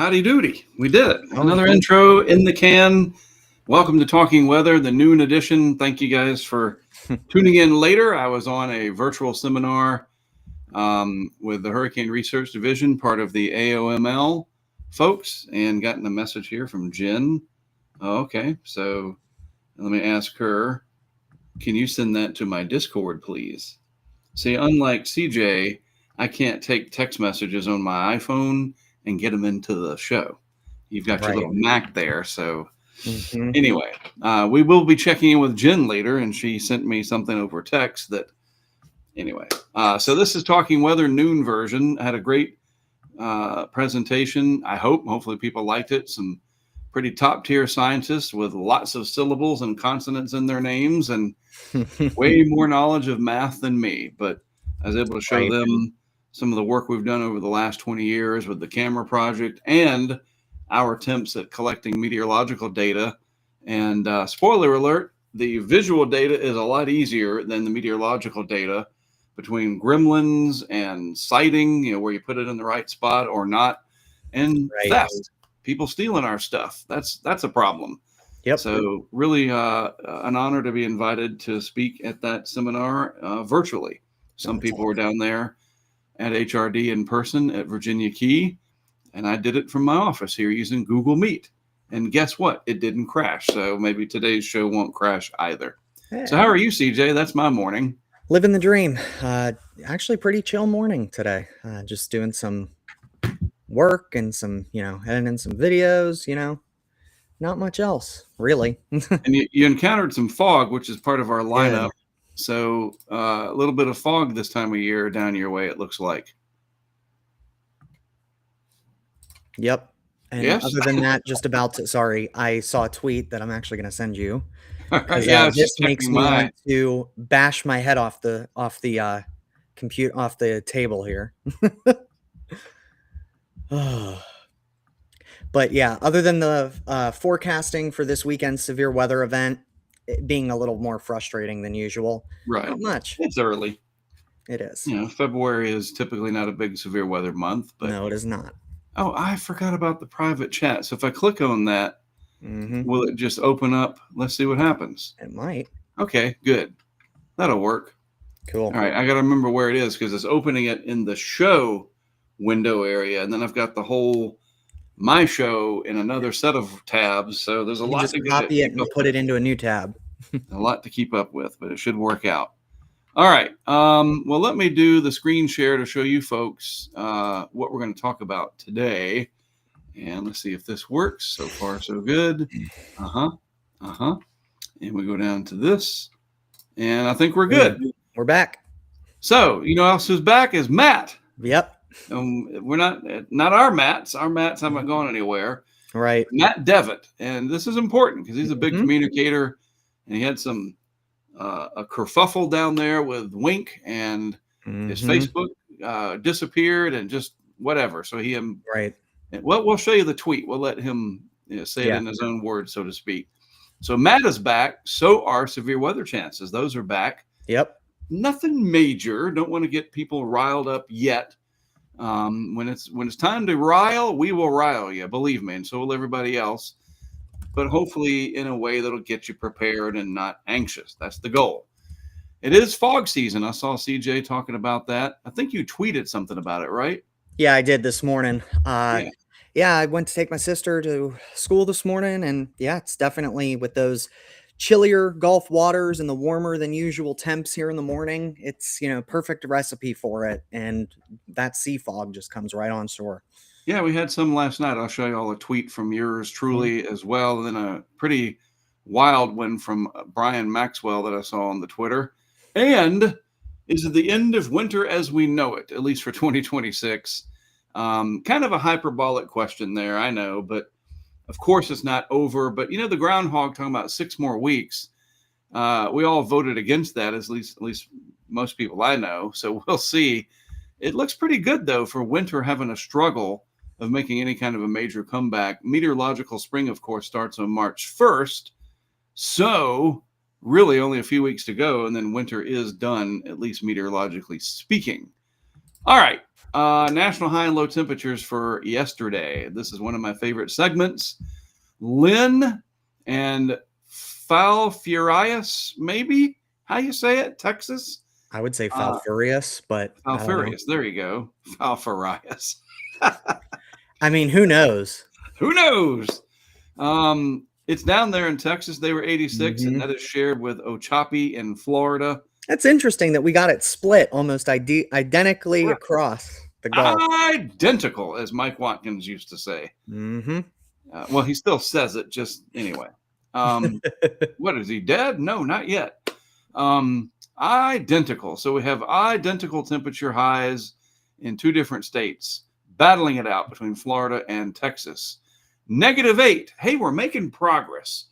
Howdy doody. We did it. Oh, Another intro in the can. Welcome to Talking Weather, the noon edition. Thank you guys for tuning in later. I was on a virtual seminar with the Hurricane Research Division, part of the AOML folks, and gotten a message here from Jen. Oh, okay, so let me ask her, can you send that to my Discord, please? See, unlike CJ, I can't take text messages on my iPhone and get them into the show. You've got your little Mac there. So anyway, we will be checking in with Jen later, and she sent me something over text that anyway. So this is Talking Weather noon version. I had a great presentation. Hopefully people liked it. Some pretty top tier scientists with lots of syllables and consonants in their names and way more knowledge of math than me. But I was able to show them some of the work we've done over the last 20 years with the camera project and our attempts at collecting meteorological data. And spoiler alert, the visual data is a lot easier than the meteorological data between gremlins and sighting, where you put it in the right spot or not, and theft. People stealing our stuff. That's a problem. Yep. So really an honor to be invited to speak at that seminar virtually. Some people were down there at HRD in person at Virginia Key, and I did it from my office here using Google Meet. And guess what? It didn't crash. So maybe today's show won't crash either. Hey. So how are you, CJ? That's my morning. Living the dream. Actually pretty chill morning today. Just doing some work and some, editing some videos, not much else really. And you encountered some fog, which is part of our lineup. Yeah. So a little bit of fog this time of year down your way, it looks like. Yep. And yes. Other than that, sorry, I saw a tweet that I'm actually going to send you. Yeah, this makes me want to bash my head off the table here. But yeah, other than the forecasting for this weekend's severe weather event, it being a little more frustrating than usual. Right. Not much. It's early. It is. February is typically not a big severe weather month. But no, it is not. Oh, I forgot about the private chat. So if I click on that, will it just open up? Let's see what happens. It might. Okay, good. That'll work. Cool. All right, I got to remember where it is because it's opening it in the show window area. And then I've got the whole my show in another set of tabs. So there's a lot to copy it and put it into a new tab. A lot to keep up with, but it should work out. All right. Well, let me do the screen share to show you folks what we're going to talk about today. And let's see if this works. So far, so good. And we go down to this. And I think we're good. We're back. So, you know who else is back is Matt. Yep. We're not our Matts. Our Matts haven't gone anywhere. Right. Matt Devitt. And this is important because he's a big communicator. And he had some a kerfuffle down there with Wink, and his Facebook disappeared and just whatever. So we'll show you the tweet. We'll let him say it in his own words, so to speak. So Matt is back. So are severe weather chances. Those are back. Yep. Nothing major. Don't want to get people riled up yet. When it's time to rile, we will rile you. Believe me, and so will everybody else. But hopefully in a way that'll get you prepared and not anxious. That's the goal. It is fog season. I saw CJ talking about that. I think you tweeted something about it, right? Yeah, I did this morning. I went to take my sister to school this morning, and it's definitely with those chillier Gulf waters and the warmer than usual temps here in the morning. It's, perfect recipe for it. And that sea fog just comes right on shore. Yeah, we had some last night. I'll show you all a tweet from yours truly as well. And then a pretty wild one from Brian Maxwell that I saw on the Twitter. And is it the end of winter as we know it, at least for 2026? Kind of a hyperbolic question there, I know, but of course it's not over. But, the groundhog talking about 6 more weeks. We all voted against that, at least most people I know. So we'll see. It looks pretty good, though, for winter having a struggle of making any kind of a major comeback. Meteorological spring, of course, starts on March 1st. So really only a few weeks to go, and then winter is done, at least meteorologically speaking. All right. National high and low temperatures for yesterday. This is one of my favorite segments. Lynn and Falfurrias, maybe how you say it, Texas. I would say Falfurrias, but I don't know. Falfurrias. There you go. Falfurrias. I mean, who knows? Who knows? It's down there in Texas. They were 86, and that is shared with Ochapi in Florida. That's interesting that we got it split almost identically across the Gulf. Identical, as Mike Watkins used to say. Well, he still says it, just anyway. What, is he dead? No, not yet. Identical. So we have identical temperature highs in two different states, battling it out between Florida and Texas. -8. Hey, we're making progress.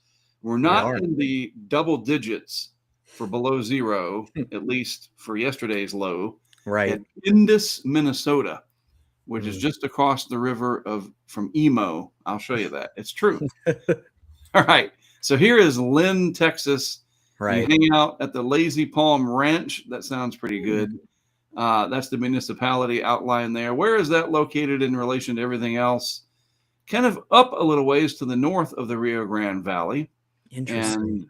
We're not in the double digits for below zero, at least for yesterday's low. Right. At Indus, Minnesota, which is just across the river from Emo. I'll show you that. It's true. All right. So here is Lynn, Texas. Right. You hang out at the Lazy Palm Ranch. That sounds pretty good. That's the municipality outlined there. Where is that located in relation to everything else? Kind of up a little ways to the north of the Rio Grande Valley. Interesting.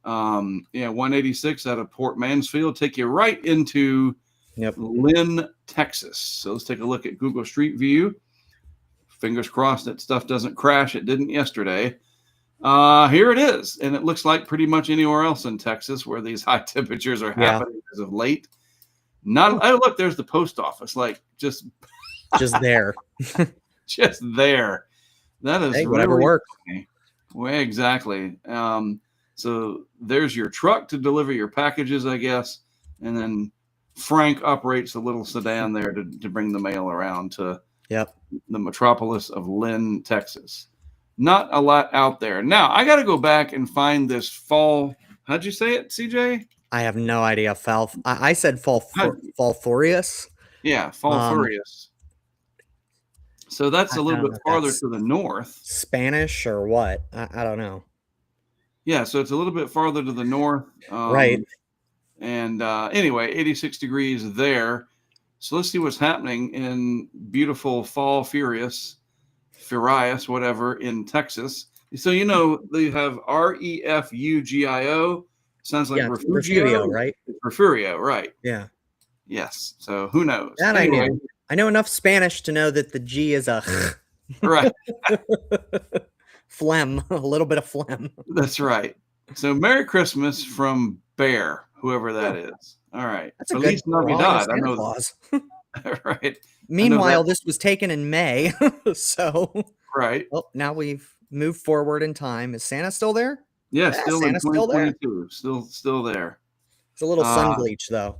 And 186 out of Port Mansfield take you right into Lynn, Texas. So let's take a look at Google Street View. Fingers crossed that stuff doesn't crash. It didn't yesterday. Here it is. And it looks like pretty much anywhere else in Texas where these high temperatures are happening as of late. Look, there's the post office, like just there. Just there. That is whatever works. Well, exactly. So there's your truck to deliver your packages, I guess. And then Frank operates a little sedan there to bring the mail around to the metropolis of Lynn, Texas. Not a lot out there. Now, I got to go back and find this fall. How'd you say it, CJ? I have no idea. I said Falfurrias. Yeah, Falfurrias. So that's a little bit farther to the north. Spanish or what? I don't know. Yeah, so it's a little bit farther to the north. Right. And anyway, 86 degrees there. So let's see what's happening in beautiful Falfurrias, whatever, in Texas. So, they have Refugio. Sounds like Refugio, right? Refugio, right. Yeah. Yes. So who knows? That anyway. I know enough Spanish to know that the G is a right. Phlegm, a little bit of phlegm. That's right. So Merry Christmas from Bear, whoever that is. All right. That's a good Navidad. I know that. Right. Meanwhile, this was taken in May. So right. Well, now we've moved forward in time. Is Santa still there? Yeah, still in 2022. Still there. It's a little sun bleach, though.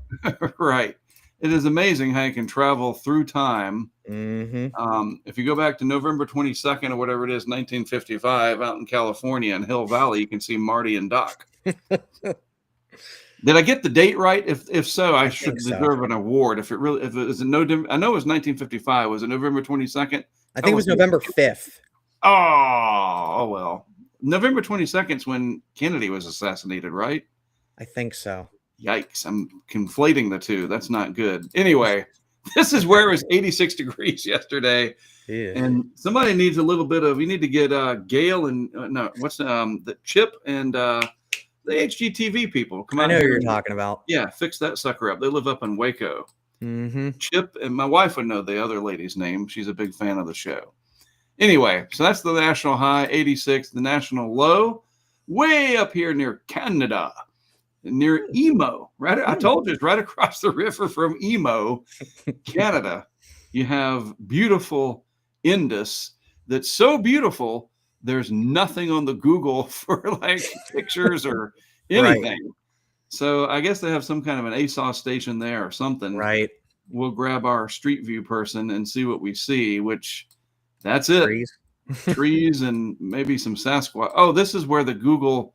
Right. It is amazing how you can travel through time. If you go back to November 22nd or whatever it is, 1955, out in California in Hill Valley, you can see Marty and Doc. Did I get the date right? If so, I should deserve an award. I know it was 1955. Was it November 22nd? I think it was November 5th. Oh well. November 22nd is when Kennedy was assassinated, right? I think so. Yikes, I'm conflating the two. That's not good. Anyway, this is where it was 86 degrees yesterday. Yeah. And somebody needs a little bit of, you need to get Gail and, the Chip and the HGTV people. Come on. I know who you're talking about. Yeah, fix that sucker up. They live up in Waco. Chip, and my wife would know the other lady's name. She's a big fan of the show. Anyway, so that's the national high, 86. The national low, way up here near Canada. Near Emo, right? I told you it's right across the river from Emo, Canada. You have beautiful Indus that's so beautiful, there's nothing on the Google for like pictures or anything. Right. So I guess they have some kind of an ASOS station there or something. Right. We'll grab our Street View person and see what we see, which that's it. Trees and maybe some Sasquatch. Oh, this is where the Google,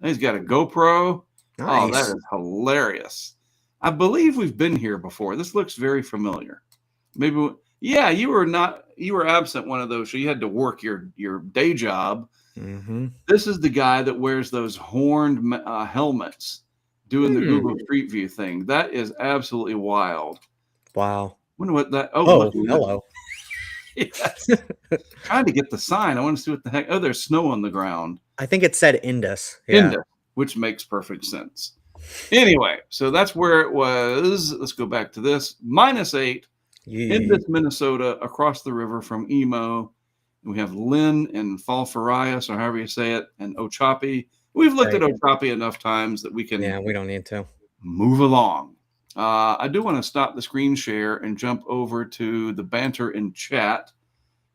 he's got a GoPro. Nice. Oh, that is hilarious. I believe we've been here before. This looks very familiar. Maybe, you were absent one of those, so you had to work your day job. This is the guy that wears those horned helmets doing the Google Street View thing. That is absolutely wild. Wow. Wonder what that. Oh, Oh, look, hello. yes. Trying to get the sign. I want to see what the heck. Oh, there's snow on the ground. I think it said Indus. Yeah. Indus, which makes perfect sense. Anyway, so that's where it was. Let's go back to this. -8. Indus, Minnesota, across the river from Emo. We have Lynn and Falfarias, or however you say it, and Ochopee. We've looked at Ochopee enough times that we can. Yeah, we don't need to move along. I do want to stop the screen share and jump over to the banter in chat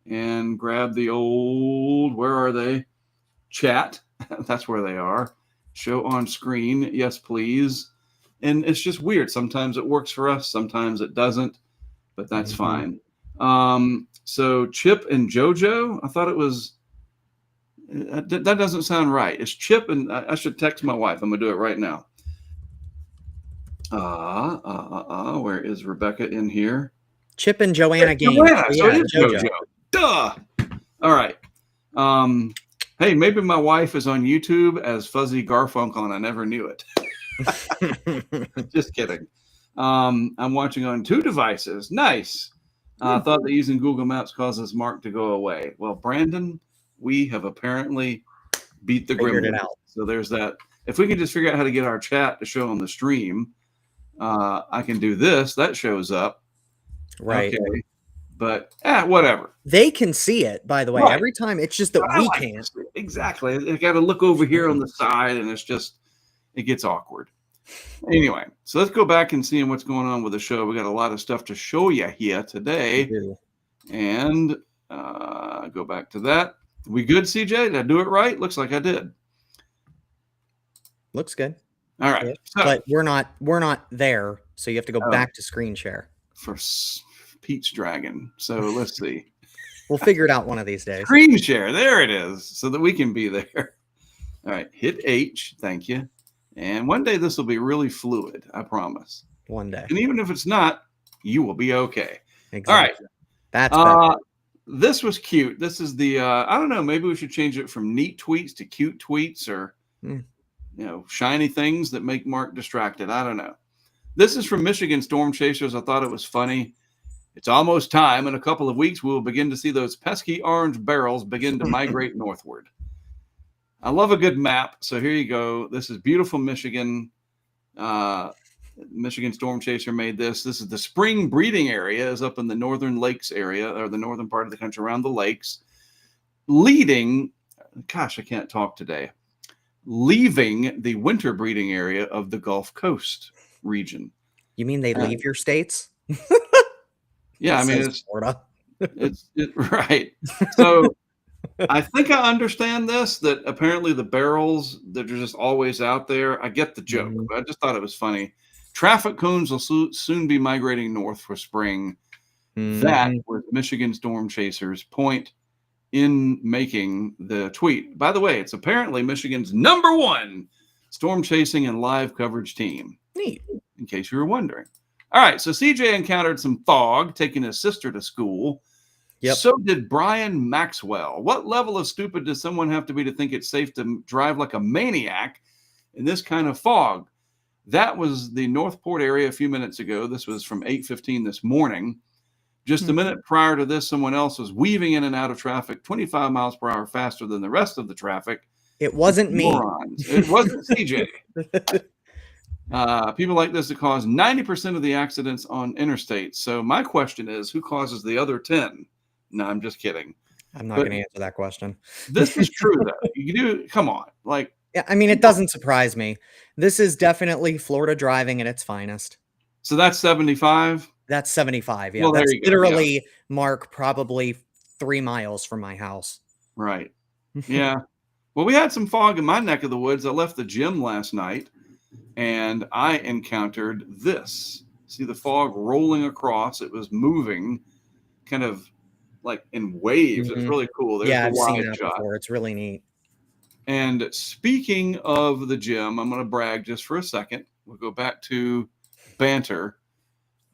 and grab the old, where are they? Chat. That's where they are. Show on screen. Yes, please. And it's just weird. Sometimes it works for us. Sometimes it doesn't, but that's fine. So Chip and JoJo, I thought it was, that doesn't sound right. It's Chip and I should text my wife. I'm going to do it right now. Where is Rebecca in here? Chip and Joanna Gaines. So it is JoJo. Duh. All right. Hey, maybe my wife is on YouTube as Fuzzy Garfunkel and I never knew it. Just kidding. I'm watching on 2 devices. Nice. I thought that using Google Maps causes Mark to go away. Well, Brandon, we have apparently beat the gremlin. So there's that. If we can just figure out how to get our chat to show on the stream, I can do this. That shows up. Right. Okay. But whatever. They can see it, by the way. Right. Every time it's just that we can't. Exactly. I got to look over here on the side, and it gets awkward. Anyway, so let's go back and see what's going on with the show. We got a lot of stuff to show you here today. And go back to that. We good, CJ? Did I do it right? Looks like I did. Looks good. All right. Yeah. So, but we're not there, so you have to go back to screen share. For Pete's Dragon. So let's see. We'll figure it out one of these days. Screen share. There it is. So that we can be there. All right. Hit H. Thank you. And one day this will be really fluid. I promise. One day. And even if it's not, you will be okay. Exactly. All right. That's better. This was cute. This is the, I don't know, maybe we should change it from neat tweets to cute tweets or, shiny things that make Mark distracted. I don't know. This is from Michigan Storm Chasers. I thought it was funny. It's almost time. In a couple of weeks, we will begin to see those pesky orange barrels begin to migrate northward. I love a good map. So here you go. This is beautiful Michigan. Michigan Storm Chaser made this. This is the spring breeding area is up in the northern lakes area or the northern part of the country around the lakes. Leaving the winter breeding area of the Gulf Coast region. You mean they leave your states? Yeah, I mean, it's Florida. It's right. So I think I understand this, that apparently the barrels that are just always out there. I get the joke, but I just thought it was funny. Traffic cones will soon be migrating north for spring. That was Michigan Storm Chasers' point in making the tweet. By the way, it's apparently Michigan's #1 storm chasing and live coverage team. Neat. In case you were wondering. All right, so CJ encountered some fog taking his sister to school. Yep. So did Brian Maxwell. What level of stupid does someone have to be to think it's safe to drive like a maniac in this kind of fog? That was the Northport area a few minutes ago. This was from 8:15 this morning. Just a minute prior to this, someone else was weaving in and out of traffic 25 miles per hour faster than the rest of the traffic. It wasn't me. It wasn't CJ. People like this that cause 90% of the accidents on interstates. So my question is, who causes the other 10? No, I'm just kidding. I'm not going to answer that question. This is true, though. You do. Come on. Yeah, I mean, it doesn't surprise me. This is definitely Florida driving at its finest. So that's 75? That's 75. Yeah, well, that's literally, yeah. Mark, probably 3 miles from my house. Right. Yeah. Well, we had some fog in my neck of the woods. I left the gym last night, and I encountered this. See the fog rolling across. It was moving kind of like in waves. It's really cool. There's I've seen that before. It's really neat. And speaking of the gym, I'm going to brag just for a second. We'll go back to banter.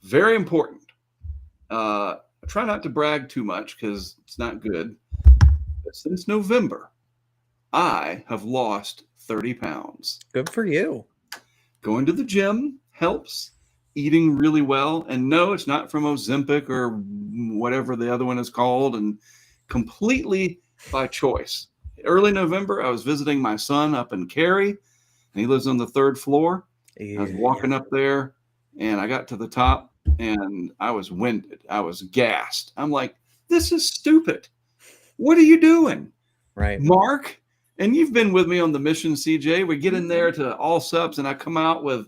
Very important. I try not to brag too much because it's not good. But since November, I have lost 30 pounds. Good for you. Going to the gym helps. eating really well. And no, it's not from Ozempic or whatever the other one is called, and completely by choice. Early November, I was visiting my son up in Cary, and he lives on the 3rd floor. I was walking up there, and I got to the top, and I was winded. I was gassed. I'm like, this is stupid. What are you doing? Right. Mark? And you've been with me on the mission, CJ. We get in there to Allsups, and I come out with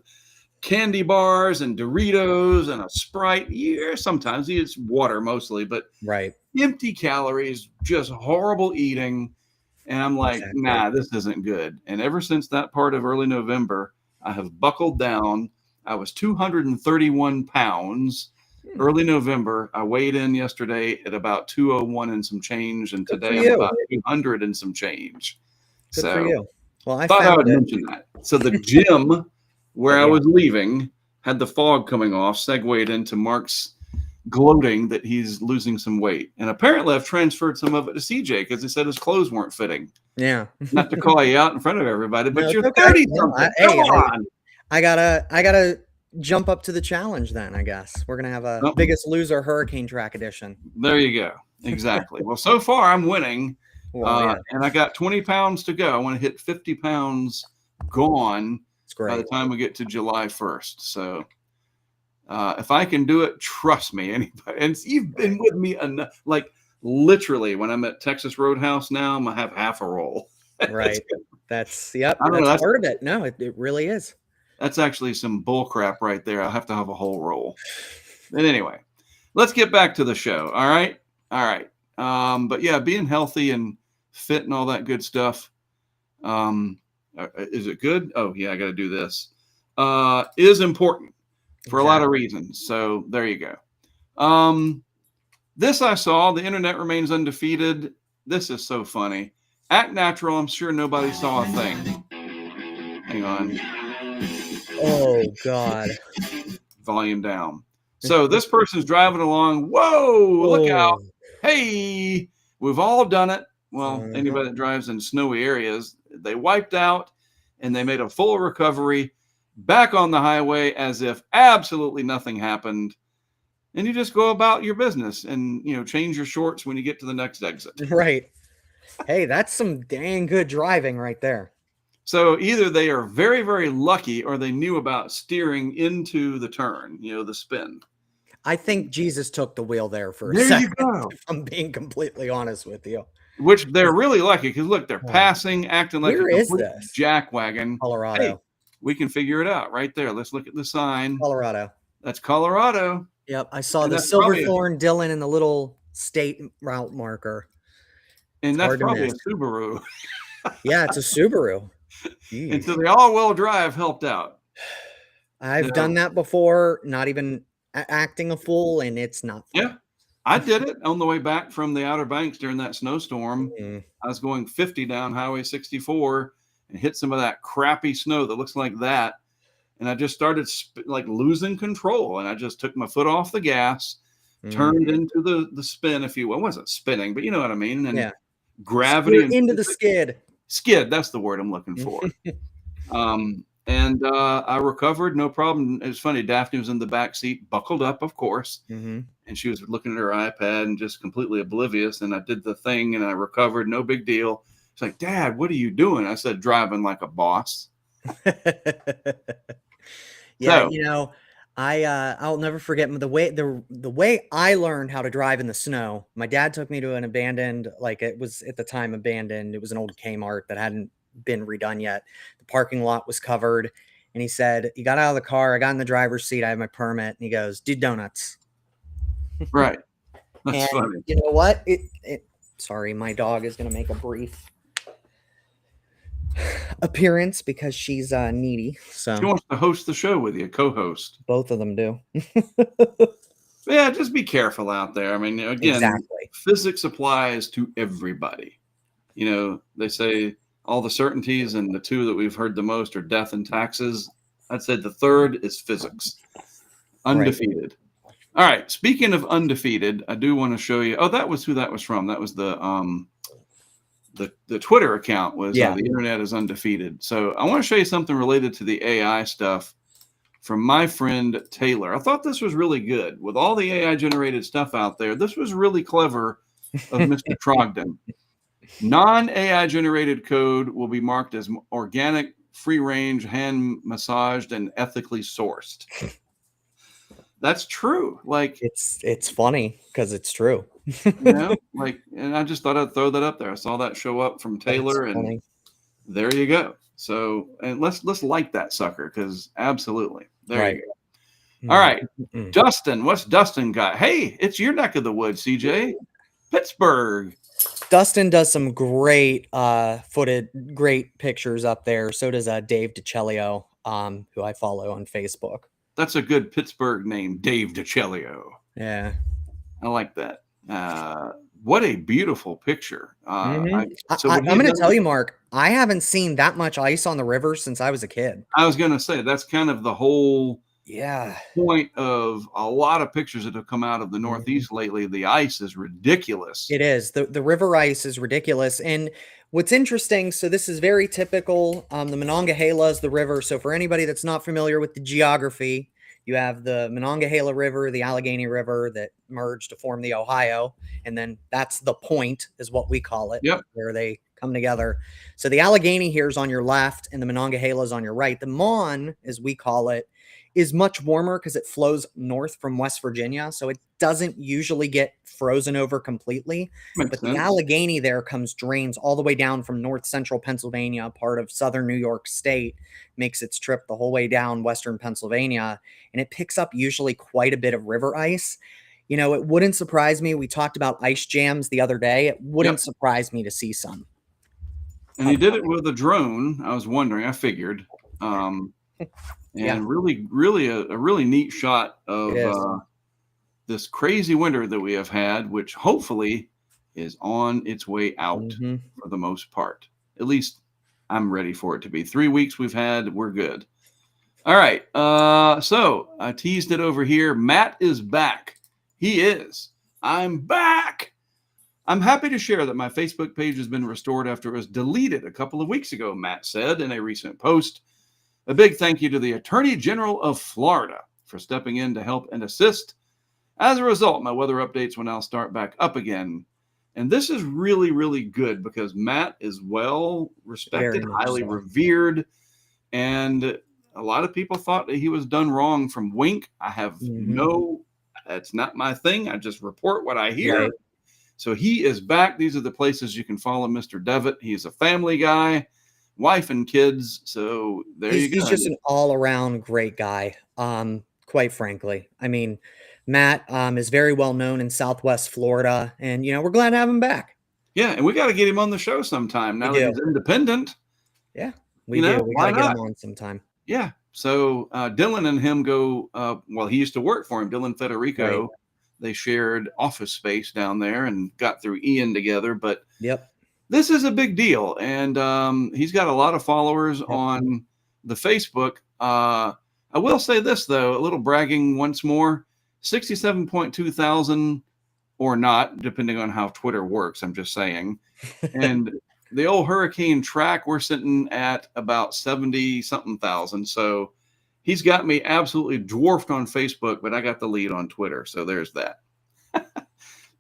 candy bars and Doritos and a Sprite. Yeah, sometimes it's water mostly, but right. Empty calories, just horrible eating. And I'm like, nah, this isn't good. And ever since that part of early November, I have buckled down. I was 231 pounds. Early November, I weighed in yesterday at about 201 and some change, and today I'm about 200 and some change. Good for you. Well, I thought I would found it. mention that. So the gym where I was leaving had the fog coming off, segued into Mark's gloating that he's losing some weight. And apparently I've transferred some of it to CJ because he said his clothes weren't fitting. Yeah. Not to call you out in front of everybody, but No, you're okay. 30 something. Come on. I gotta jump up to the challenge then, I guess. We're gonna have a Biggest Loser Hurricane Track edition. There you go. Exactly. Well, so far I'm winning. And I got 20 pounds to go. I want to hit 50 pounds gone by the time we get to July 1st. So if I can do it, trust me, anybody. And you've been with me enough. Like literally, when I'm at Texas Roadhouse now, I'm gonna have half a roll. Right. That's part of it. No, it really is. That's actually some bull crap right there. I'll have to have a whole roll. But anyway, let's get back to the show. All right. But yeah, being healthy and fit and all that good stuff. Is it good? Oh yeah, I got to do this. Is important for a lot of reasons. So there you go. This I saw. The internet remains undefeated. This is so funny. Act natural. I'm sure nobody saw a thing. Hang on. Oh God. Volume down. So this person's driving along. Whoa! Look out! Hey, we've all done it. Well, anybody that drives in snowy areas, they wiped out and they made a full recovery back on the highway as if absolutely nothing happened. And you just go about your business and, change your shorts when you get to the next exit. Right. Hey, that's some dang good driving right there. So either they are very, very lucky or they knew about steering into the turn, the spin. I think Jesus took the wheel there for a second. You go. If I'm being completely honest with you. Which they're really lucky because look, they're passing, acting like a complete jackwagon. Colorado. Hey, we can figure it out right there. Let's look at the sign. Colorado. That's Colorado. Yep, I saw the Silverthorne Dillon and the little state route marker. And that's probably a Subaru. Yeah, it's a Subaru. Jeez. And so the all-wheel drive helped out. I've done that before, not even acting a fool, and it's not fun. Yeah, I did it on the way back from the Outer Banks during that snowstorm. I was going 50 down Highway 64 and hit some of that crappy snow that looks like that. And I just started losing control. And I just took my foot off the gas, turned into the spin, if you will. It wasn't spinning, but you know what I mean. And gravity into the skid. Skid, that's the word I'm looking for. And I recovered, no problem. It was funny. Daphne was in the back seat, buckled up, of course. And she was looking at her iPad and just completely oblivious. And I did the thing and I recovered, no big deal. She's like, Dad, what are you doing? I said, driving like a boss. Yeah, I'll never forget the way I learned how to drive in the snow. My dad took me to an abandoned, it was at the time abandoned. It was an old Kmart that hadn't been redone yet. The parking lot was covered, and he said, "You got out of the car. I got in the driver's seat. I have my permit." And he goes, "Do donuts." Right. That's funny. You know what? Sorry, my dog is going to make a brief appearance because she's needy. So she wants to host the show with you, co-host. Both of them do. Yeah, just be careful out there. I mean, again, physics applies to everybody. They say all the certainties, and the two that we've heard the most are death and taxes. I'd say the third is physics. Undefeated. Right. All right. Speaking of undefeated, I do want to show you. Oh, that was who that was from. That was the Twitter account was the internet is undefeated. So I want to show you something related to the AI stuff from my friend Taylor. I thought this was really good. With all the AI generated stuff out there, this was really clever of Mr. Trogdon. Non-AI generated code will be marked as organic, free range, hand massaged, and ethically sourced. That's true. Like, it's funny because it's true. And I just thought I'd throw that up there. I saw that show up from Taylor, and there you go. So, and let's like that sucker, because absolutely, there you go. All right, Dustin, what's Dustin got? Hey, it's your neck of the woods, CJ, Pittsburgh. Dustin does some great great pictures up there. So does Dave DiCelio, who I follow on Facebook. That's a good Pittsburgh name, Dave DiCelio. Yeah, I like that. What a beautiful picture. I'm going to tell you, Mark, I haven't seen that much ice on the river since I was a kid. I was going to say, that's kind of the whole point of a lot of pictures that have come out of the Northeast lately. The ice is ridiculous. It is. The river ice is ridiculous. And what's interesting, so this is very typical. The Monongahela is the river. So for anybody that's not familiar with the geography, you have the Monongahela River, the Allegheny River that merge to form the Ohio. And then that's the point, is what we call it, where they come together. So the Allegheny here is on your left and the Monongahela is on your right. The Mon, as we call it, is much warmer because it flows north from West Virginia. So it doesn't usually get frozen over completely. But the Allegheny there drains all the way down from north central Pennsylvania, part of southern New York State, makes its trip the whole way down western Pennsylvania. And it picks up usually quite a bit of river ice. You know, it wouldn't surprise me. We talked about ice jams the other day. It wouldn't surprise me to see some. And he did it with a drone. I was wondering, I figured. And really a really neat shot of this crazy winter that we have had, which hopefully is on its way out for the most part. At least I'm ready for it to be. 3 weeks we've had, we're good. All right. So I teased it over here. Matt is back. He is. I'm back. I'm happy to share that my Facebook page has been restored after it was deleted a couple of weeks ago, Matt said in a recent post. A big thank you to the Attorney General of Florida for stepping in to help and assist. As a result, my weather updates will now start back up again. And this is really, really good because Matt is well respected, highly revered, and a lot of people thought that he was done wrong from Wink. I have that's not my thing. I just report what I hear. Right. So he is back. These are the places you can follow Mr. Devitt. He's a family guy, wife and kids. So there you go. He's just an all-around great guy. Quite frankly, I mean, Matt is very well known in Southwest Florida, and we're glad to have him back. Yeah, and we got to get him on the show sometime now that he's independent. Yeah, we do. We got to get him on sometime. Yeah. So Dylan and him go. Well, he used to work for him, Dylan Federico. Right. They shared office space down there and got through Ian together. But this is a big deal, and he's got a lot of followers on the Facebook. I will say this, though, a little bragging once more, 67.2 thousand or not, depending on how Twitter works, I'm just saying. And the old hurricane track, we're sitting at about 70-something thousand. So he's got me absolutely dwarfed on Facebook, but I got the lead on Twitter. So there's that.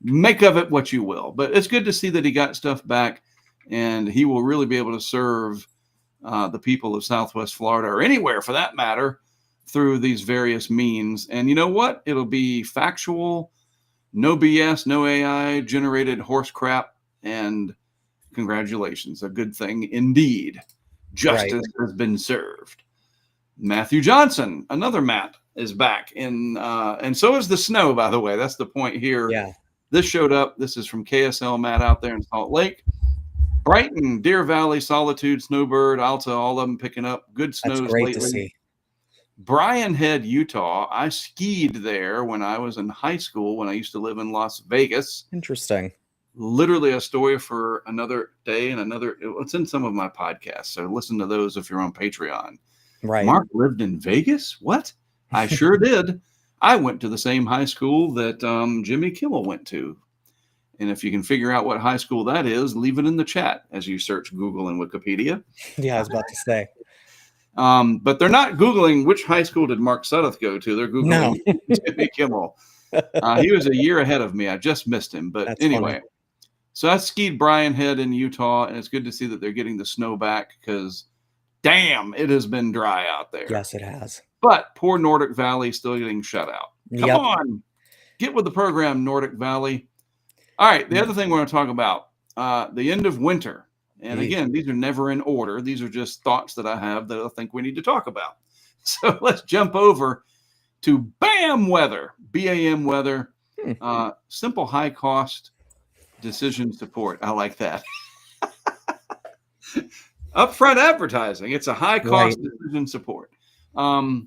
Make of it what you will. But it's good to see that he got stuff back, and he will really be able to serve the people of Southwest Florida, or anywhere for that matter, through these various means. And you know what? It'll be factual, no BS, no AI generated horse crap. And congratulations, a good thing indeed. Justice has been served. Matthew Johnson, another Matt, is back in, and so is the snow, by the way. That's the point here. Yeah. This showed up. This is from KSL Matt out there in Salt Lake. Brighton, Deer Valley, Solitude, Snowbird, Alta, all of them picking up good snows lately. That's great to see. Bryan Head, Utah. I skied there when I was in high school, when I used to live in Las Vegas. Interesting. Literally a story for another day and another. It's in some of my podcasts, so listen to those if you're on Patreon. Right. Mark lived in Vegas? What? I sure did. I went to the same high school that Jimmy Kimmel went to. And if you can figure out what high school that is, leave it in the chat as you search Google and Wikipedia. Yeah, I was about to say. But they're not Googling which high school did Mark Sudduth go to. They're Googling Jimmy Kimmel. He was a year ahead of me. I just missed him. But That's anyway, funny. So I skied Bryan Head in Utah, and it's good to see that they're getting the snow back because, damn, it has been dry out there. Yes, it has. But poor Nordic Valley still getting shut out. Come Yep. on. Get with the program, Nordic Valley. All right, the other thing we're going to talk about, the end of winter. And again, these are never in order. These are just thoughts that I have that I think we need to talk about. So let's jump over to BAM weather, BAM weather, simple high cost decision support. I like that. Upfront advertising. It's a high cost decision support. No,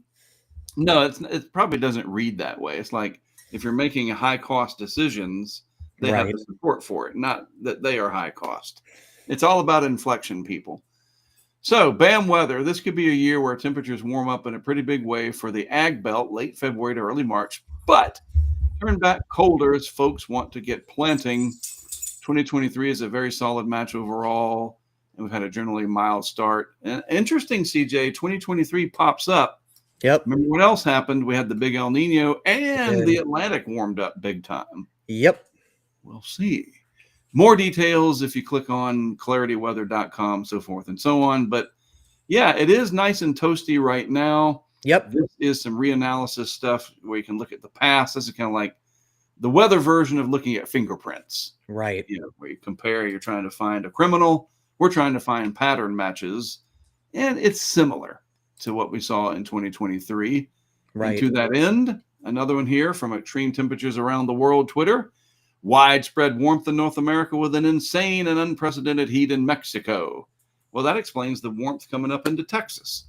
it probably doesn't read that way. It's like if you're making high cost decisions, they have the support for it, not that they are high cost. It's all about inflection, people. So BAM weather, this could be a year where temperatures warm up in a pretty big way for the ag belt, late February to early March, but turn back colder as folks want to get planting. 2023 is a very solid match overall, and we've had a generally mild start. And interesting, CJ, 2023 pops up. Yep. Remember what else happened? We had the big El Nino, and the Atlantic warmed up big time. Yep. We'll see. More details if you click on clarityweather.com, so forth and so on. But yeah, it is nice and toasty right now. Yep. This is some reanalysis stuff where you can look at the past. This is kind of like the weather version of looking at fingerprints. Right. You know, where you compare, you're trying to find a criminal. We're trying to find pattern matches. And it's similar to what we saw in 2023. Right. And to that end, another one here from Extreme Temperatures Around the World Twitter. Widespread warmth in North America with an insane and unprecedented heat in Mexico. Well, that explains the warmth coming up into Texas.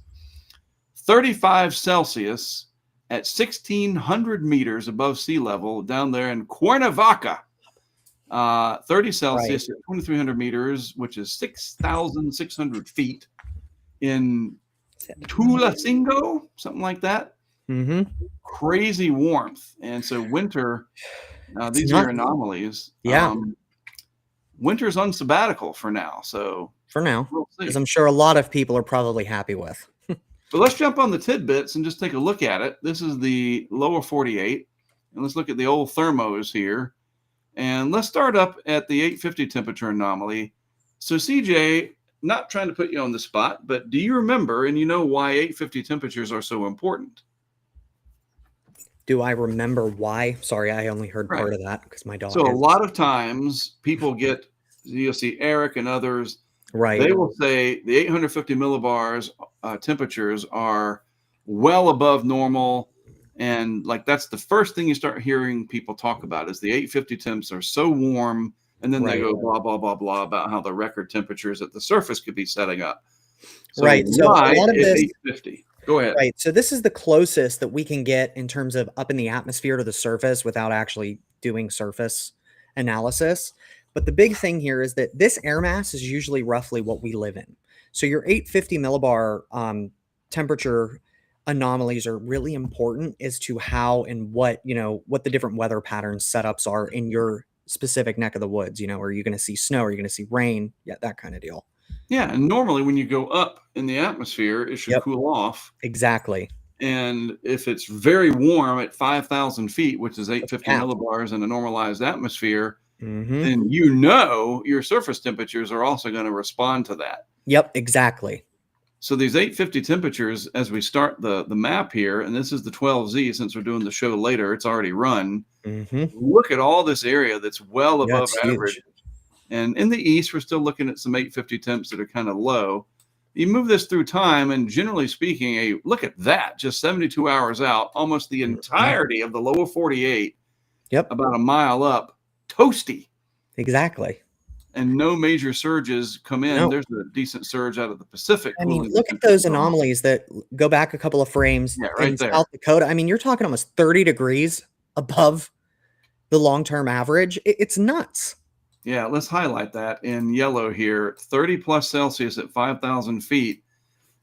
35 Celsius at 1,600 meters above sea level down there in Cuernavaca. 30 Celsius at 2,300 meters, which is 6,600 feet in Tulancingo, something like that. Mm-hmm. Crazy warmth. And so winter... these are anomalies. Yeah. Winter's on sabbatical for now. So for now, as I'm sure a lot of people are probably happy with. But let's jump on the tidbits and just take a look at it. This is the lower 48. And let's look at the old thermos here. And let's start up at the 850 temperature anomaly. So CJ, not trying to put you on the spot, but do you remember and you know why 850 temperatures are so important? Do I remember why? Sorry, I only heard part of that because my dog. So a lot of times people get, you'll see Eric and others, they will say the 850 millibars temperatures are well above normal. And like that's the first thing you start hearing people talk about is the 850 temps are so warm. And then they go blah, blah, blah, blah about how the record temperatures at the surface could be setting up. So So a lot of this 850? Go ahead. Right. So this is the closest that we can get in terms of up in the atmosphere to the surface without actually doing surface analysis. But the big thing here is that this air mass is usually roughly what we live in. So your 850 millibar temperature anomalies are really important as to how and what the different weather patterns setups are in your specific neck of the woods. Are you going to see snow? Are you going to see rain? Yeah, that kind of deal. Yeah, and normally when you go up in the atmosphere, it should cool off. Exactly. And if it's very warm at 5,000 feet, which is 850 millibars in a normalized atmosphere, then your surface temperatures are also going to respond to that. Yep, exactly. So these 850 temperatures, as we start the map here, and this is the 12Z since we're doing the show later, it's already run. Look at all this area that's well above average. Huge. And in the east, we're still looking at some 850 temps that are kind of low. You move this through time, and generally speaking, look at that, just 72 hours out, almost the entirety of the lower 48, about a mile up, toasty. Exactly. And no major surges come in. No. There's a decent surge out of the Pacific. I mean, look at those anomalies that go back a couple of frames in South Dakota. I mean, you're talking almost 30 degrees above the long-term average. It's nuts. Yeah, let's highlight that in yellow here, 30 plus Celsius at 5,000 feet.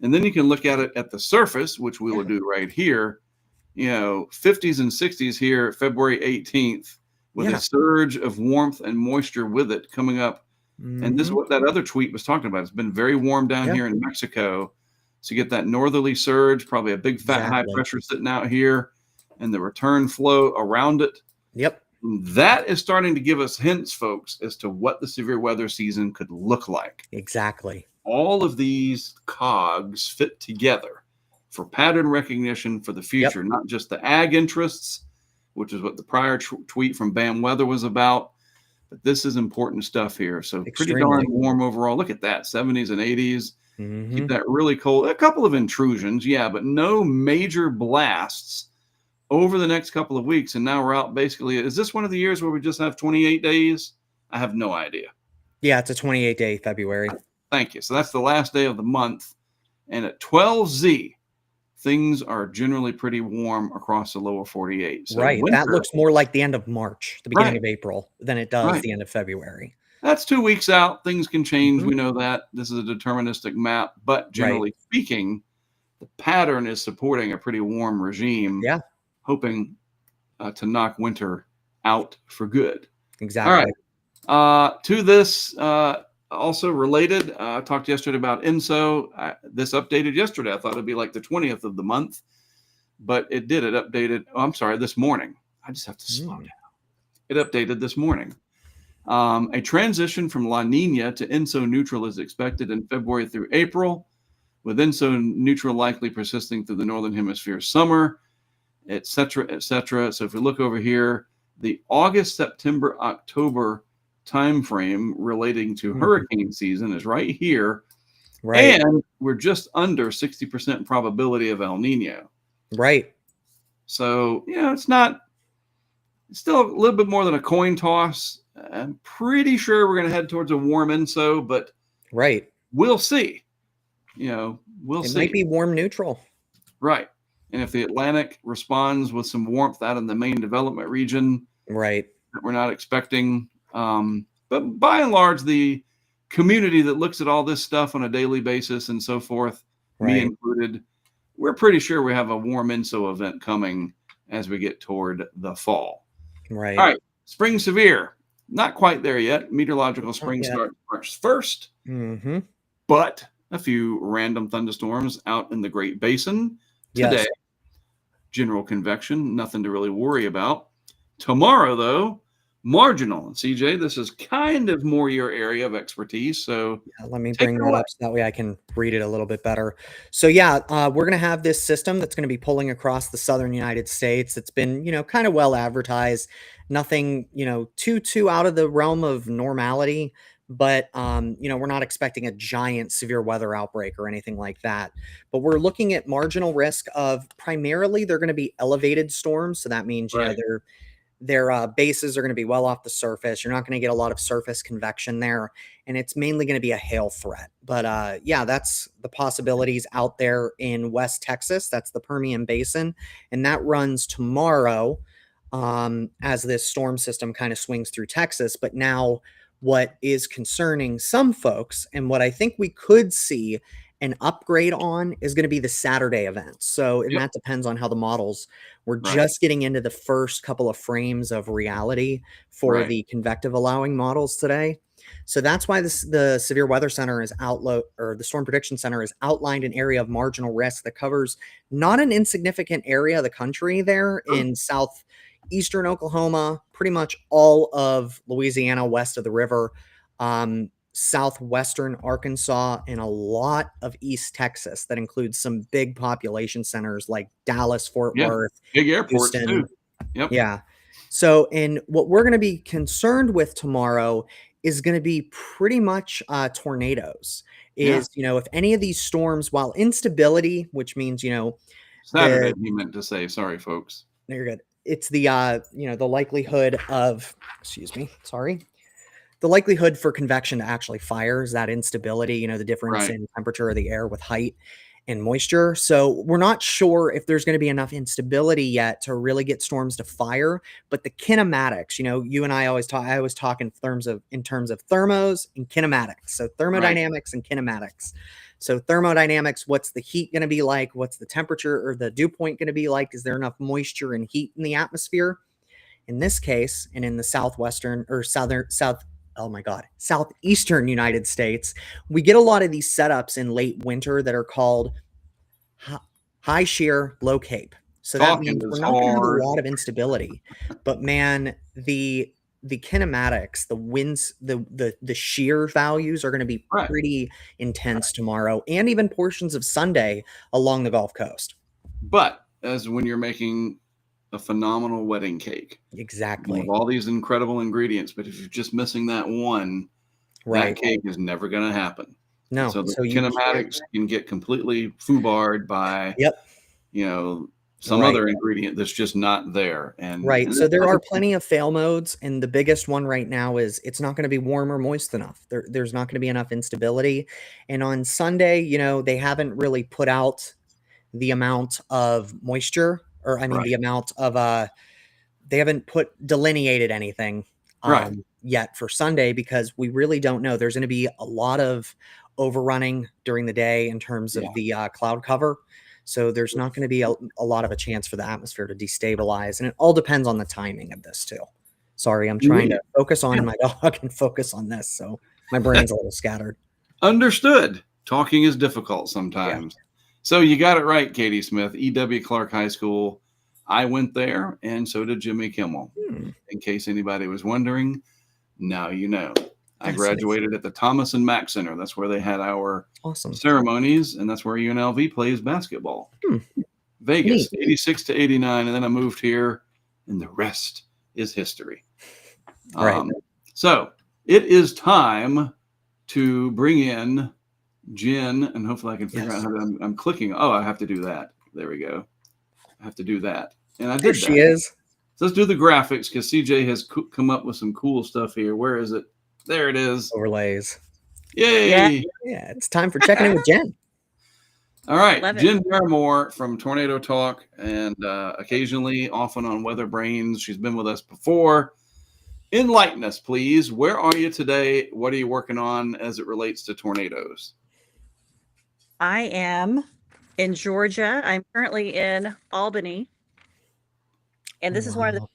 And then you can look at it at the surface, which we will do right here, 50s and 60s here, February 18th, with a surge of warmth and moisture with it coming up. And this is what that other tweet was talking about. It's been very warm down here in Mexico. So you get that northerly surge, probably a big fat high pressure sitting out here, and the return flow around it. Yep. That is starting to give us hints, folks, as to what the severe weather season could look like. Exactly. All of these cogs fit together for pattern recognition for the future, not just the ag interests, which is what the prior tweet from BAM Weather was about, but this is important stuff here. So pretty darn warm overall. Look at that, 70s and 80s. Keep that really cold. A couple of intrusions, yeah, but no major blasts over the next couple of weeks. And now we're out basically. Is this one of the years where we just have 28 days? I have no idea. Yeah, it's a 28-day February. Thank you. So that's the last day of the month. And at 12Z, things are generally pretty warm across the lower 48. So right. That looks more like the end of March, the beginning of April, than it does the end of February. That's 2 weeks out. Things can change. We know that. This is a deterministic map. But generally speaking, the pattern is supporting a pretty warm regime. Yeah. Hoping to knock winter out for good. Exactly. All right. To this, also related, I talked yesterday about INSO. This updated yesterday. I thought it'd be like the 20th of the month, but it did. It updated. Oh, I'm sorry, this morning. I just have to slow down. It updated this morning. A transition from La Nina to INSO neutral is expected in February through April, with INSO neutral likely persisting through the Northern Hemisphere summer, et cetera, et cetera. So if we look over here, the August, September, October timeframe relating to hurricane season is right here. Right. And we're just under 60% probability of El Nino. Right. So, it's still a little bit more than a coin toss. I'm pretty sure we're going to head towards a warm INSO, but we'll see. We'll see. It might be warm neutral. Right. And if the Atlantic responds with some warmth out in the main development region, that we're not expecting. But by and large, the community that looks at all this stuff on a daily basis and so forth, me included, we're pretty sure we have a warm INSO event coming as we get toward the fall. Right. All right. Spring severe. Not quite there yet. Meteorological spring starts March 1st. But a few random thunderstorms out in the Great Basin today. General convection, nothing to really worry about. Tomorrow, though, marginal. And CJ, this is kind of more your area of expertise. So let me bring that up so that way I can read it a little bit better. So we're going to have this system that's going to be pulling across the southern United States. It's been, kind of well advertised. Nothing, too out of the realm of normality. But, we're not expecting a giant severe weather outbreak or anything like that. But we're looking at marginal risk of primarily they're going to be elevated storms. So that means, their bases are going to be well off the surface. You're not going to get a lot of surface convection there. And it's mainly going to be a hail threat. But that's the possibilities out there in West Texas. That's the Permian Basin. And that runs tomorrow as this storm system kind of swings through Texas. But now what is concerning some folks and what I think we could see an upgrade on is going to be the Saturday events. So, and that depends on how the models, we're just getting into the first couple of frames of reality for the convective allowing models today. So that's why the Severe Weather Center is the Storm Prediction Center is outlined an area of marginal risk that covers not an insignificant area of the country there in southeastern Oklahoma, pretty much all of Louisiana west of the river, southwestern Arkansas, and a lot of East Texas. That includes some big population centers like Dallas, Fort Worth, big airports too. Yeah. So, and what we're going to be concerned with tomorrow is going to be pretty much tornadoes. If any of these storms, while instability, which means, Saturday, he meant to say, sorry, folks. No, you're good. It's the, the likelihood of, the likelihood for convection to actually fire is that instability, the difference in temperature of the air with height and moisture. So we're not sure if there's going to be enough instability yet to really get storms to fire, but the kinematics, you and I always talk in terms of thermos and kinematics. So thermodynamics and kinematics. So thermodynamics, what's the heat going to be like? What's the temperature or the dew point going to be like? Is there enough moisture and heat in the atmosphere? In this case, and in the southeastern United States, we get a lot of these setups in late winter that are called high shear, low cape. So that Talking means we're is not going to have a hard. lot of instability. But man, the kinematics, the winds, the shear values are going to be Right. pretty intense tomorrow, and even portions of Sunday along the Gulf Coast. But as when you're making a phenomenal wedding cake, you Exactly. have all these incredible ingredients, but if you're just missing that one, Right. that cake is never going to happen. No. So the So you can't. kinematics can get completely foobarred by, Yep. some Right. other ingredient that's just not there. And Right. So it there are doesn't- plenty of fail modes, and the biggest one right now is it's not going to be warm or moist enough. There's not going to be enough instability. And on Sunday, they haven't really put out the amount of moisture, or I mean Right. the amount of they haven't delineated anything Right. yet for Sunday, because we really don't know. There's going to be a lot of overrunning during the day in terms of the cloud cover. So there's not going to be a lot of a chance for the atmosphere to destabilize. And it all depends on the timing of this too. Sorry, I'm trying to focus on my dog and focus on this. So my brain's a little scattered. Understood. Talking is difficult sometimes. So you got it right, Katie Smith, E.W. Clark High School. I went there, and so did Jimmy Kimmel. In case anybody was wondering, now you know. I graduated at the Thomas and Mack Center. That's where they had our ceremonies, and that's where UNLV plays basketball. Vegas, 86 to 89, and then I moved here, and the rest is history. Right. So it is time to bring in Jen, and hopefully I can figure out how to, I'm clicking. Oh, I have to do that. There we go. I have to do that. And I did that. She is. So let's do the graphics, because CJ has come up with some cool stuff here. Where is it? There it is. Overlays. Yay. Yeah, it's time for checking in with Jen. All right. Jen Barrymore from Tornado Talk, and occasionally often on Weather Brains. She's been with us before. Enlighten us, please. Where are you today? What are you working on as it relates to tornadoes? I am in Georgia. I'm currently in Albany. And this is one of the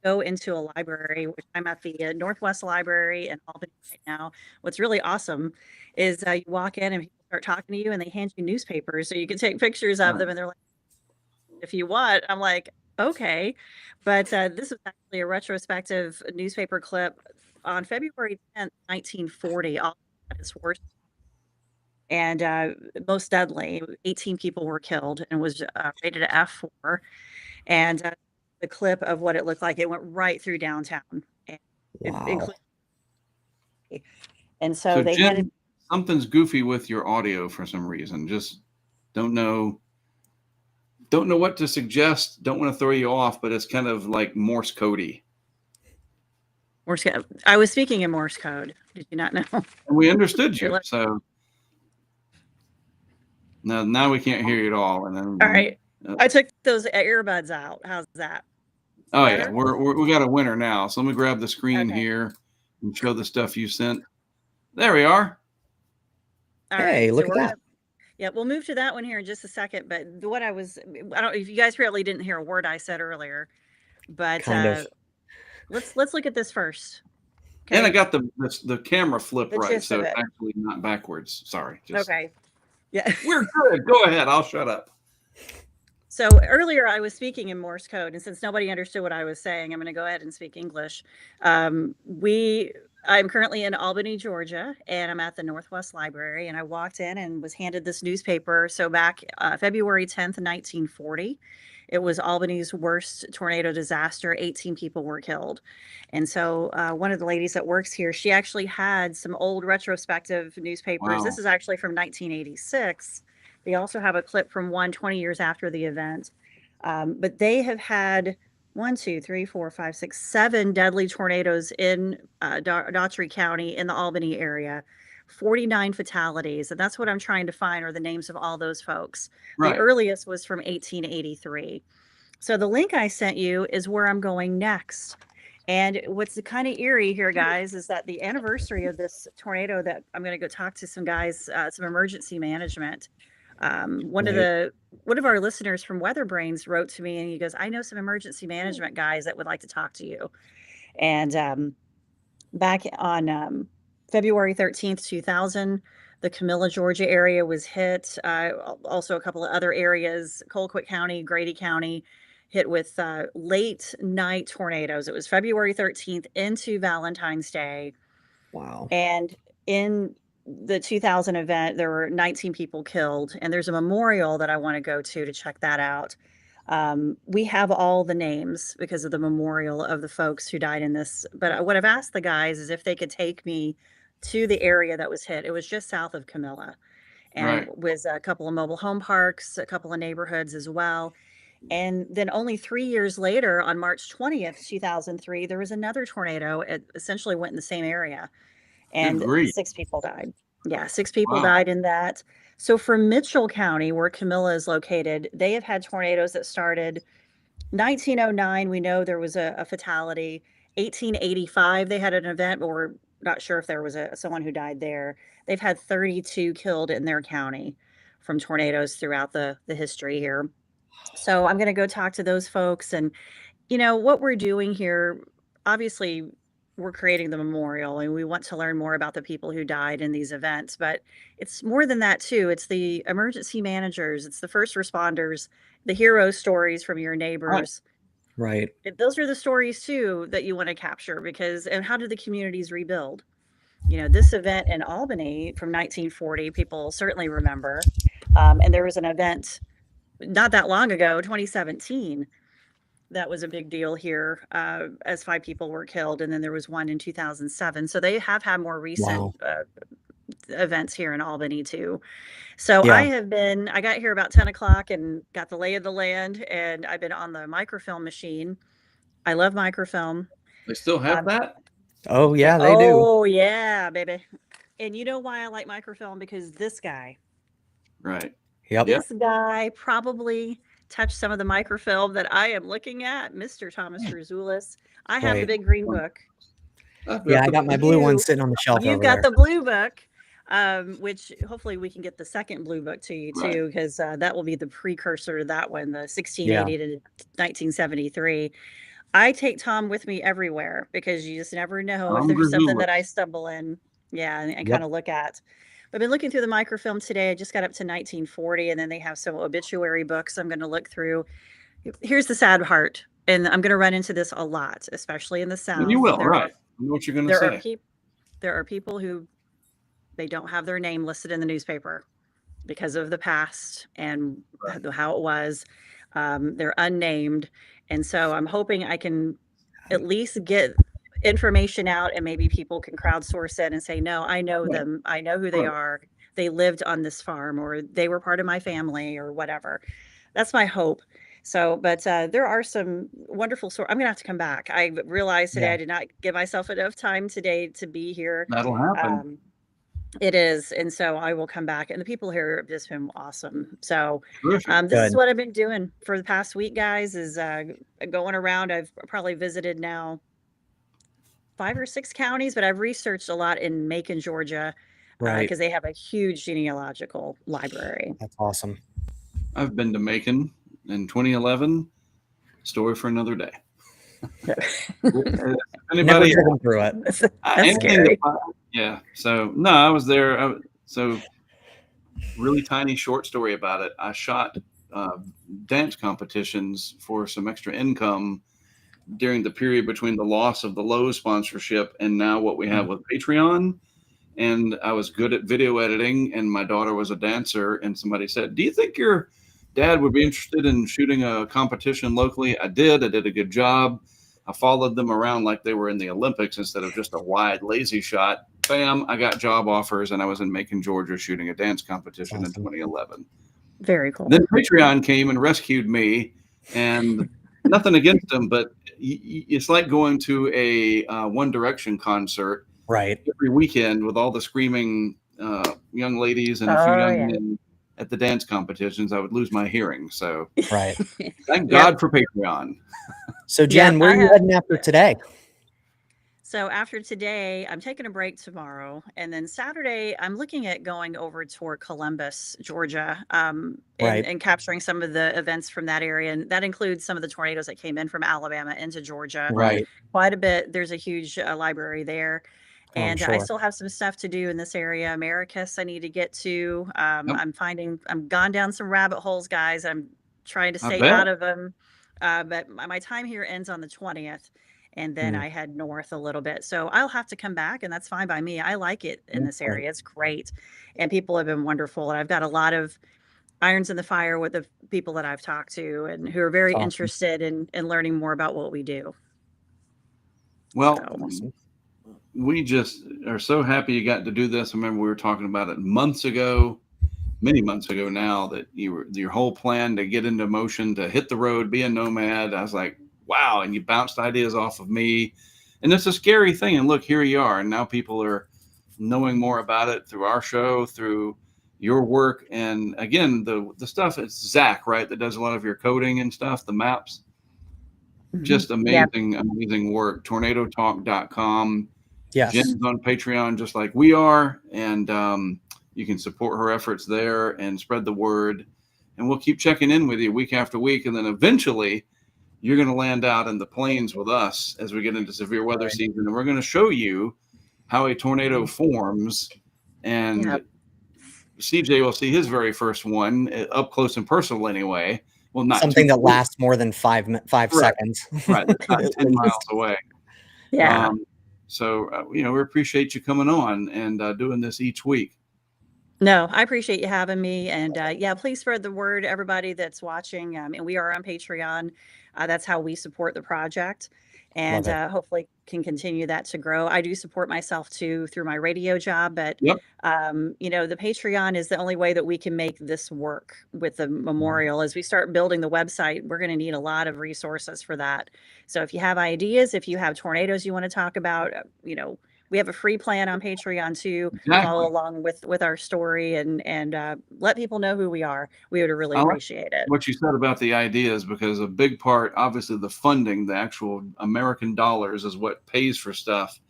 go into a library, which I'm at the Northwest Library in Albany right now. What's really awesome is you walk in and people start talking to you, and they hand you newspapers so you can take pictures of them, and they're like, if you want. I'm like, okay. But this is actually a retrospective newspaper clip on February 10th, 1940, all at its worst and most deadly. 18 people were killed, and was rated a F4. And the clip of what it looked like, it went right through downtown. And so they Jen, something's goofy with your audio for some reason. Just don't know what to suggest. Don't want to throw you off, but it's kind of like Morse codey. Morse code. I was speaking in Morse code. Did you not know? And we understood you. So now we can't hear you at all. And then all right. I took those earbuds out. How's that? Oh better? Yeah, we got a winner now. So let me grab the screen here and show the stuff you sent. There we are. All hey, right. Look at that. Yeah, we'll move to that one here in just a second. But I don't know if you guys really didn't hear a word I said earlier, but let's look at this first. Okay. And I got the camera flip right, so it's actually not backwards. Sorry. Okay. Yeah. We're good. Go ahead. I'll shut up. So earlier I was speaking in Morse code, and since nobody understood what I was saying, I'm going to go ahead and speak English. I'm currently in Albany, Georgia, and I'm at the Northwest Library, and I walked in and was handed this newspaper. So back February 10th, 1940, it was Albany's worst tornado disaster. 18 people were killed. And so one of the ladies that works here, she actually had some old retrospective newspapers. Wow. This is actually from 1986. They also have a clip from 20 years after the event. But they have had 7 deadly tornadoes in Daughtry County in the Albany area, 49 fatalities. And that's what I'm trying to find, are the names of all those folks. Right. The earliest was from 1883. So the link I sent you is where I'm going next. And what's kind of eerie here, guys, is that the anniversary of this tornado that I'm going to go talk to some guys, some emergency management. One of our listeners from Weather Brains wrote to me, and he goes, I know some emergency management guys that would like to talk to you. And back on February 13th, 2000, The Camilla, Georgia area was hit. Also, a couple of other areas, Colquitt County, Grady County, hit with late night tornadoes. It was February 13th into Valentine's Day. Wow. And in the 2000 event, there were 19 people killed. And there's a memorial that I want to go to check that out. We have all the names because of the memorial of the folks who died in this. But what I've asked the guys is if they could take me to the area that was hit. It was just south of Camilla, and was a couple of mobile home parks, a couple of neighborhoods as well. And then only 3 years later, on March 20th, 2003, there was another tornado. It essentially went in the same area, and 6 people died. Yeah, 6 people died in that. So for Mitchell County, where Camilla is located, they have had tornadoes that started 1909. We know there was a fatality. 1885, they had an event, but we're not sure if there was someone who died there. They've had 32 killed in their county from tornadoes throughout the history here. So I'm going to go talk to those folks. And, what we're doing here, obviously, we're creating the memorial and we want to learn more about the people who died in these events. But it's more than that, too. It's the emergency managers, it's the first responders, the hero stories from your neighbors. Right. Those are the stories, too, that you want to capture and how did the communities rebuild? This event in Albany from 1940, people certainly remember. And there was an event not that long ago, 2017, that was a big deal here, as 5 people were killed. And then there was one in 2007. So they have had more recent events here in Albany, too. So I got here about 10 o'clock and got the lay of the land. And I've been on the microfilm machine. I love microfilm. They still have that? Oh, yeah, they do. Oh, yeah, baby. And you know why I like microfilm? Because this guy. Right. Yep. This guy probably touched some of the microfilm that I am looking at, Mr. Thomas Druzoulis. I have the big green book. Yeah, I got my blue one sitting on the shelf over there. You've got the blue book, which hopefully we can get the second blue book to you, too, because that will be the precursor to that one, the 1680 to 1973. I take Tom with me everywhere because you just never know if there's something that I stumble in. Yeah, and kind of look at. I've been looking through the microfilm today. I just got up to 1940, and then they have some obituary books I'm going to look through. Here's the sad part, and I'm going to run into this a lot, especially in the South. And you will, right. I know what you're going to say. There are people who they don't have their name listed in the newspaper because of the past and how it was. They're unnamed. And so I'm hoping I can at least get information out, and maybe people can crowdsource it and say, no, I know them. I know who they are. They lived on this farm, or they were part of my family, or whatever. That's my hope. So, but there are some wonderful stories. I'm going to have to come back. I realized today I did not give myself enough time today to be here. That'll happen. It is. And so I will come back, and the people here have just been awesome. So this is what I've been doing for the past week, guys, is going around. I've probably visited now 5 or 6 counties, but I've researched a lot in Macon, Georgia, because they have a huge genealogical library. That's awesome. I've been to Macon in 2011. Story for another day. Never driven through it. That's scary. Yeah. So no, I was there. So really tiny short story about it. I shot dance competitions for some extra income during the period between the loss of the Lowe's sponsorship and now what we have with Patreon. And I was good at video editing, and my daughter was a dancer, and somebody said, do you think your dad would be interested in shooting a competition locally? I did a good job. I followed them around like they were in the Olympics instead of just a wide, lazy shot. Bam, I got job offers, and I was in Macon, Georgia, shooting a dance competition in 2011. Very cool. Then Patreon came and rescued me, and nothing against them, but it's like going to a One Direction concert every weekend with all the screaming young ladies and a few young men at the dance competitions. I would lose my hearing. So thank God for Patreon. So Jen, where are you heading after today? So after today, I'm taking a break tomorrow. And then Saturday, I'm looking at going over toward Columbus, Georgia, and capturing some of the events from that area. And that includes some of the tornadoes that came in from Alabama into Georgia. Right. Quite a bit. There's a huge library there. And sure. I still have some stuff to do in this area. Americus I need to get to. Yep. I'm gone down some rabbit holes, guys. I'm trying to I stay bet. out of them. But my time here ends on the 20th. And then Mm. I head north a little bit. So I'll have to come back, and that's fine by me. I like it in this Right. area. It's great. And people have been wonderful. And I've got a lot of irons in the fire with the people that I've talked to and who are very Awesome. interested in learning more about what we do. Well, So. Awesome. we just are so happy you got to do this. I remember we were talking about it months ago, many months ago now, that your whole plan to get into motion, to hit the road, be a nomad. I was like, wow. And you bounced ideas off of me. And it's a scary thing. And look, here you are. And now people are knowing more about it through our show, through your work. And again, the stuff, it's Zach, right, that does a lot of your coding and stuff, the maps. Just amazing, amazing work. TornadoTalk.com. Yes. Jen's on Patreon just like we are, and you can support her efforts there and spread the word. And we'll keep checking in with you week after week, and then eventually you're going to land out in the plains with us as we get into severe weather season, and we're going to show you how a tornado forms. And CJ will see his very first one up close and personal anyway. Well, not something that lasts more than 5 seconds. Right, that's not 10 miles away. Yeah. So, we appreciate you coming on and doing this each week. No, I appreciate you having me. And please spread the word, everybody that's watching. And we are on Patreon. That's how we support the project. And hopefully can continue that to grow. I do support myself too through my radio job, but the Patreon is the only way that we can make this work with the memorial. As we start building the website, we're going to need a lot of resources for that. So if you have ideas, if you have tornadoes you want to talk about, we have a free plan on Patreon too. Exactly. Follow along with our story and let people know who we are. We would really appreciate it. What you said about the ideas, because a big part, obviously the funding, the actual American dollars is what pays for stuff.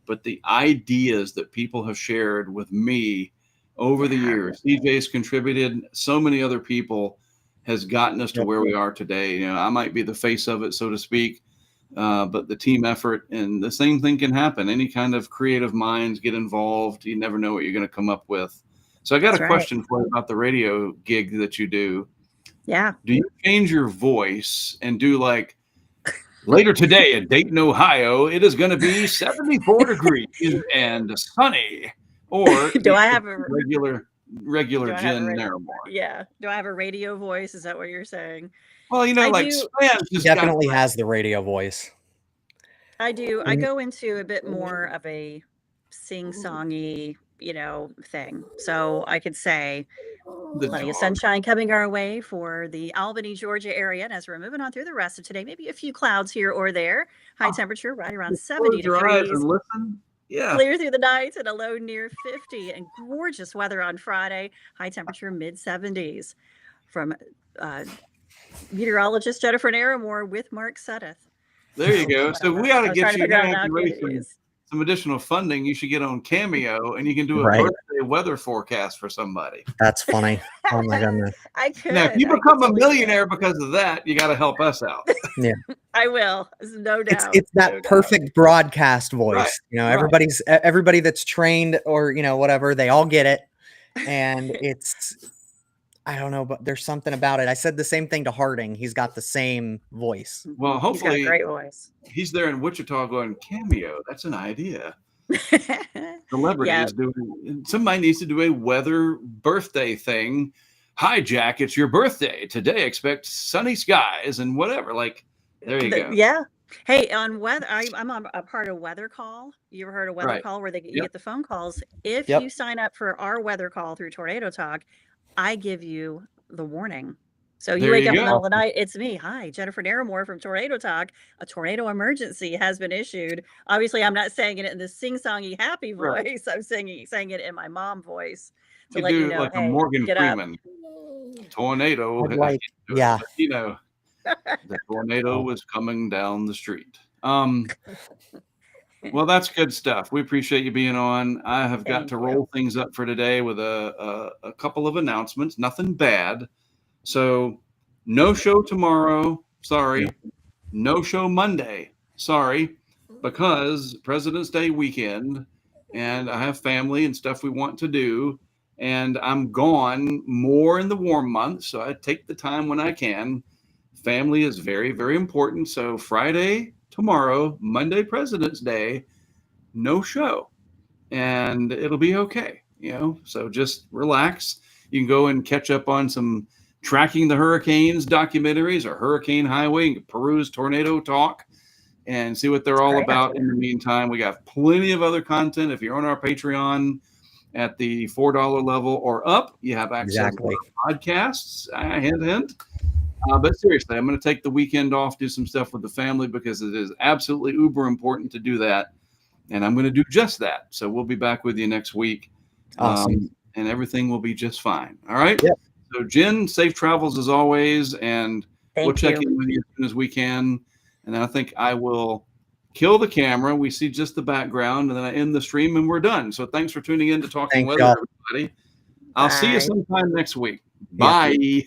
But the ideas that people have shared with me over the years, CJ's contributed, so many other people has gotten us to where we are today. I might be the face of it, so to speak. But the team effort, and the same thing can happen. Any kind of creative minds get involved. You never know what you're going to come up with. So I got a question for you about the radio gig that you do. Yeah. Do you change your voice and do like later today in Dayton, Ohio, it is going to be 74 degrees and sunny? Or do I have a regular Jen Naramore? Yeah. Do I have a radio voice? Is that what you're saying? Well, He definitely has the radio voice. I do. I go into a bit more of a sing-songy, thing. So I could say plenty of sunshine coming our way for the Albany, Georgia area. And as we're moving on through the rest of today, maybe a few clouds here or there. High temperature right around 70 degrees. And listen. Yeah. Clear through the night and a low near 50, and gorgeous weather on Friday. High temperature mid 70s. From meteorologist Jennifer Naramore with Mark Sudduth. There you go. So we ought to get you some additional funding. You should get on Cameo, and you can do a birthday weather forecast for somebody. That's funny. Oh my goodness. I could. Now, if you become a millionaire because of that, you got to help us out. Yeah, I will. No doubt. It's that perfect broadcast voice. Everybody that's trained or whatever, they all get it, and it's. I don't know, but there's something about it. I said the same thing to Harding. He's got the same voice. Well, hopefully he's got a great voice. He's there in Wichita going, Cameo. That's an idea. Celebrity is doing. Somebody needs to do a weather birthday thing. Hi, Jack. It's your birthday today. Expect sunny skies and whatever. Like, there you go. Yeah. Hey, on weather, I'm on a part of Weather Call. You ever heard of Weather Call where you get the phone calls? If you sign up for our Weather Call through Tornado Talk, I give you the warning. So you wake up in the middle of the night. It's me. Hi, Jennifer Naramore from Tornado Talk. A tornado emergency has been issued. Obviously, I'm not saying it in the sing-songy happy voice. I'm saying it in my mom voice to let you know. Like a Morgan Freeman. Tornado. The tornado was coming down the street. Well, that's good stuff. We appreciate you being on. I have got to roll things up for today with a couple of announcements. Nothing bad. So no show tomorrow. Sorry. No show Monday. Sorry. Because President's Day weekend, and I have family and stuff we want to do. And I'm gone more in the warm months, so I take the time when I can. Family is very, very important. So Friday, tomorrow, Monday, President's Day, no show, and it'll be okay. So just relax. You can go and catch up on some Tracking the Hurricanes documentaries or Hurricane Highway, Peru's Tornado Talk, and see what they're all about. In the meantime, we got plenty of other content. If you're on our Patreon at the $4 level or up, you have access to our podcasts. Hint, hint. But seriously, I'm going to take the weekend off, do some stuff with the family, because it is absolutely uber important to do that. And I'm going to do just that. So we'll be back with you next week. Awesome. And everything will be just fine. All right. Yep. So Jen, safe travels as always. And we'll check in with you as soon as we can. And then I think I will kill the camera. We see just the background, and then I end the stream and we're done. So thanks for tuning in to Talking Weather, everybody. I'll see you sometime next week. Bye.